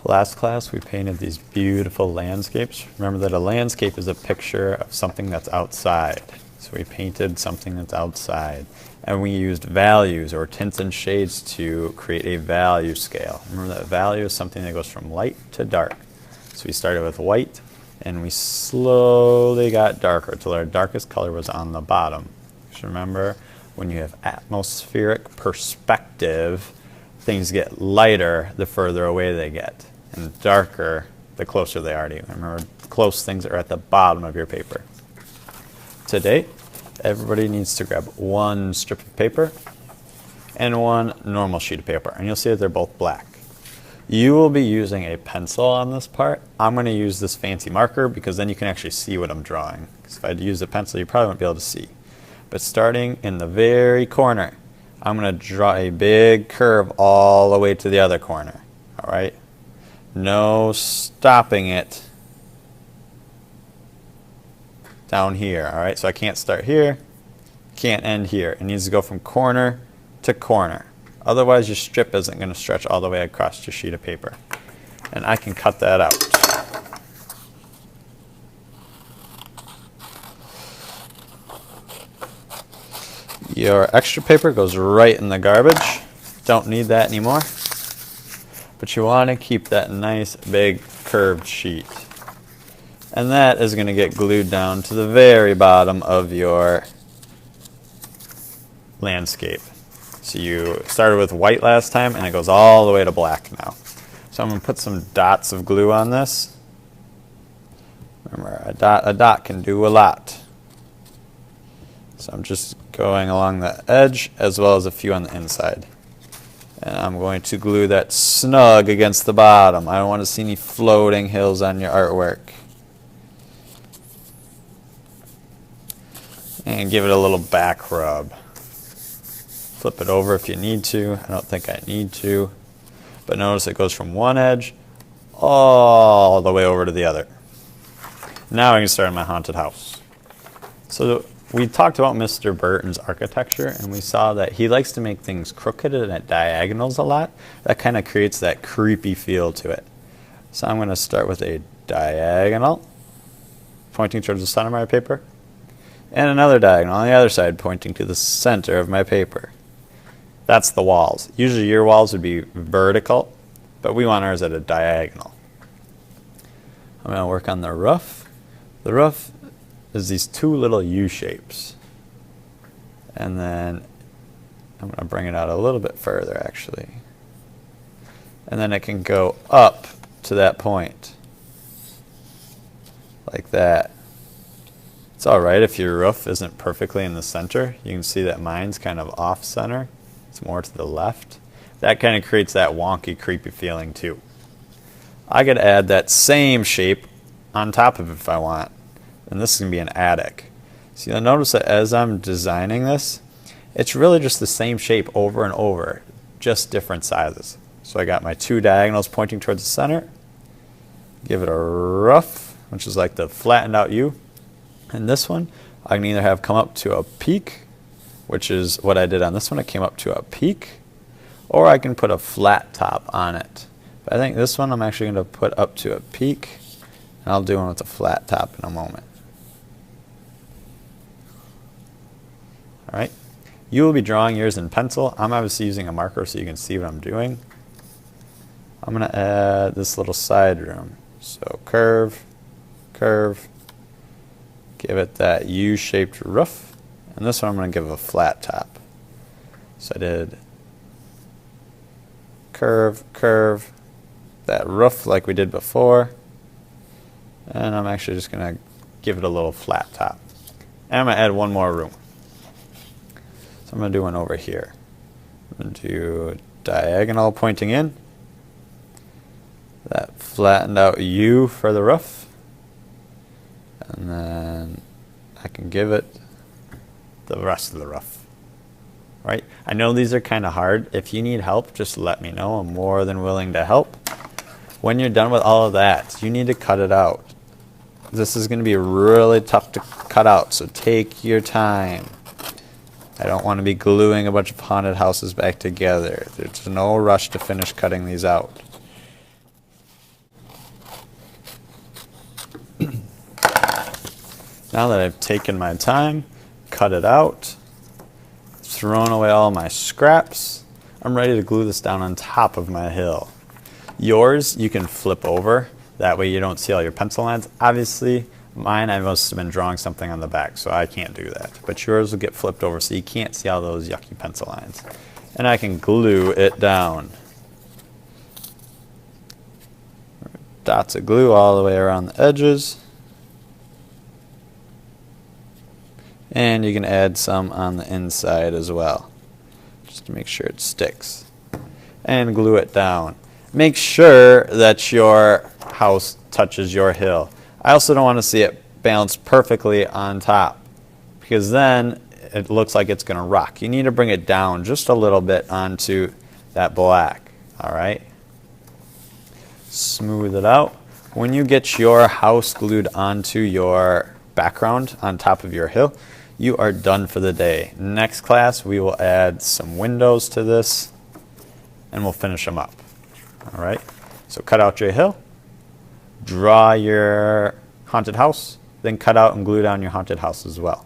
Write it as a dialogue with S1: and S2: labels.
S1: Last class we painted these beautiful landscapes. Remember that a landscape is a picture of something that's outside. So we painted something that's outside. And we used values or tints and shades to create a value scale. Remember that value is something that goes from light to dark. So we started with white and we slowly got darker until our darkest color was on the bottom. Just remember, when you have atmospheric perspective, things get lighter the further away they get, and darker the closer they are to you. Remember, close things are at the bottom of your paper. Today, everybody needs to grab one strip of paper and one normal sheet of paper, and you'll see that they're both black. You will be using a pencil on this part. I'm going to use this fancy marker because then you can actually see what I'm drawing. Because if I use a pencil, you probably won't be able to see. But starting in the very corner, I'm going to draw a big curve all the way to the other corner. All right? No stopping it down here. All right? So I can't start here, can't end here. It needs to go from corner to corner. Otherwise, your strip isn't going to stretch all the way across your sheet of paper. And I can cut that out. Your extra paper goes right in the garbage. Don't need that anymore. But you want to keep that nice big curved sheet. And that is going to get glued down to the very bottom of your landscape. So you started with white last time and it goes all the way to black now. So I'm going to put some dots of glue on this. Remember, a dot can do a lot. So I'm just going along the edge as well as a few on the inside. And I'm going to glue that snug against the bottom. I don't want to see any floating hills on your artwork. And give it a little back rub. Flip it over if you need to. I don't think I need to. But notice it goes from one edge all the way over to the other. Now I can start on my haunted house. So we talked about Mr. Burton's architecture, and we saw that he likes to make things crooked and at diagonals a lot. That kind of creates that creepy feel to it. So I'm going to start with a diagonal pointing towards the center of my paper, and another diagonal on the other side pointing to the center of my paper. That's the walls. Usually your walls would be vertical, but we want ours at a diagonal. I'm going to work on the roof. The roof is these two little U shapes. And then I'm going to bring it out a little bit further actually. And then it can go up to that point. Like that. It's alright if your roof isn't perfectly in the center. You can see that mine's kind of off center. It's more to the left. That kind of creates that wonky, creepy feeling too. I could add that same shape on top of it if I want. And this is going to be an attic. So you'll notice that as I'm designing this, it's really just the same shape over and over, just different sizes. So I got my two diagonals pointing towards the center. Give it a roof, which is like the flattened out U. And this one, I can either have come up to a peak, which is what I did on this one. It came up to a peak, or I can put a flat top on it. But I think this one I'm actually going to put up to a peak, and I'll do one with a flat top in a moment. All right, you will be drawing yours in pencil. I'm obviously using a marker so you can see what I'm doing. I'm going to add this little side room. So curve, curve, give it that U-shaped roof. And this one I'm going to give a flat top. So I did curve, curve, that roof like we did before. And I'm actually just going to give it a little flat top. And I'm going to add one more room. So I'm going to do one over here. I'm going to do diagonal pointing in. That flattened out U for the roof. And then I can give it the rest of the roof. Right? I know these are kind of hard. If you need help, just let me know. I'm more than willing to help. When you're done with all of that, you need to cut it out. This is going to be really tough to cut out, so take your time. I don't want to be gluing a bunch of haunted houses back together. There's no rush to finish cutting these out. Now that I've taken my time, cut it out, thrown away all my scraps, I'm ready to glue this down on top of my hill. Yours, you can flip over. That way you don't see all your pencil lines. Obviously, mine, I must have been drawing something on the back, so I can't do that. But yours will get flipped over so you can't see all those yucky pencil lines. And I can glue it down. Dots of glue all the way around the edges. And you can add some on the inside as well, just to make sure it sticks. And glue it down. Make sure that your house touches your hill. I also don't want to see it balanced perfectly on top, because then it looks like it's going to rock. You need to bring it down just a little bit onto that black. All right. Smooth it out. When you get your house glued onto your background on top of your hill, you are done for the day. Next class, we will add some windows to this, and we'll finish them up. All right. So cut out your hill, draw your haunted house, then cut out and glue down your haunted house as well.